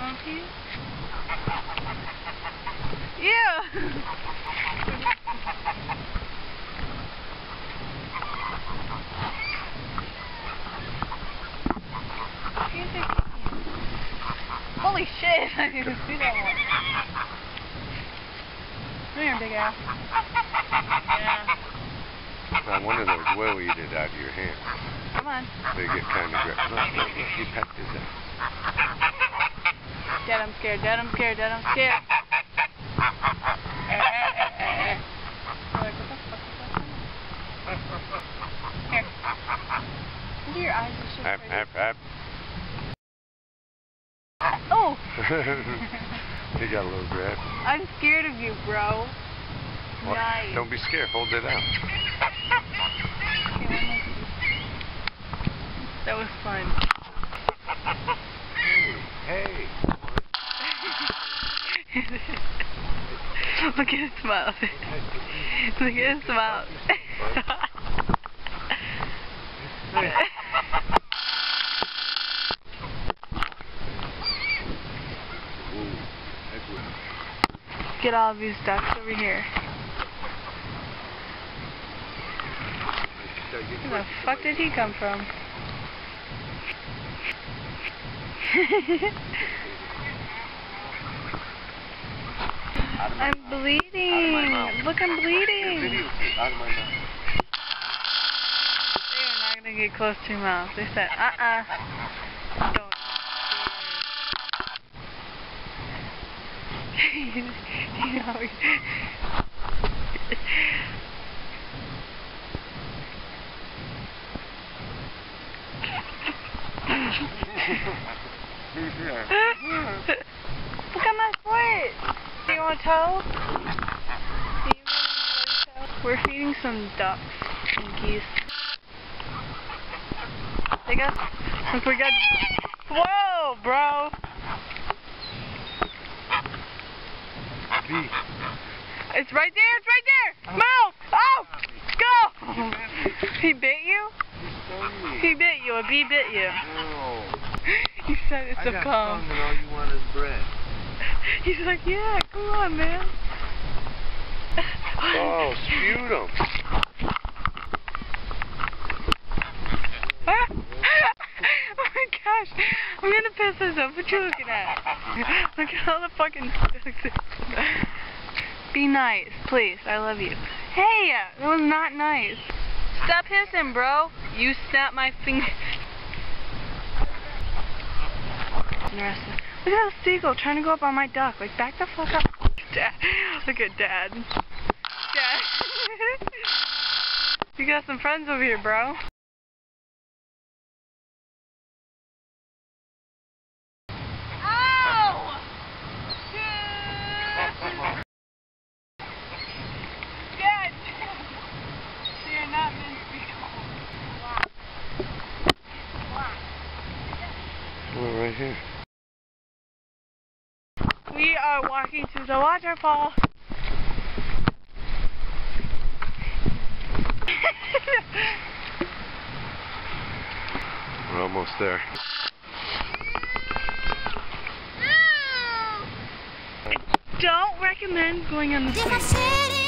want pee? Yeah. Holy shit! I didn't even see that one. Come here, big ass. Yeah. Now, one of those will eat it out of your hand. Come on. They get kind of great. Look, he pecked his ass. Dad, I'm scared. Dad, I'm scared. Dad, I'm scared. Like, what the fuck is that? Here. Look at your eyes. Are so pretty. Oh! He got a little grab. I'm scared of you, bro. What? Nice. Don't be scared. Hold it out. That was fun. Hey. Look at his smile. Look at his smile. Get all of these ducks over here. Where the fuck did he come from? I'm bleeding. Look, I'm bleeding. Out of my mouth. They're not gonna get close to your mouth. They said, don't. You know. Look at my foot. Do you want a toe? We're feeding some ducks and geese. They got, since we got, whoa, bro. It's right there, it's right there. Move. Oh, go. He bit you? He bit you, a bee bit you. No. He said it's a calm. And all you want is bread. He's like, yeah, come on, man. Oh, sputum. Oh my gosh, I'm gonna piss myself. What you looking at? Look at all the fucking Be nice, please. I love you. Hey, that was not nice. Stop hissing, bro. You snapped my finger. Look at that seagull trying to go up on my duck. Like, back the fuck up. Dad. Look at Dad. Dad. You got some friends over here, bro. Ow! Dad! You're not meant to be home. Oh, right here. We are walking to the waterfall. We're almost there. I don't recommend going on the swing.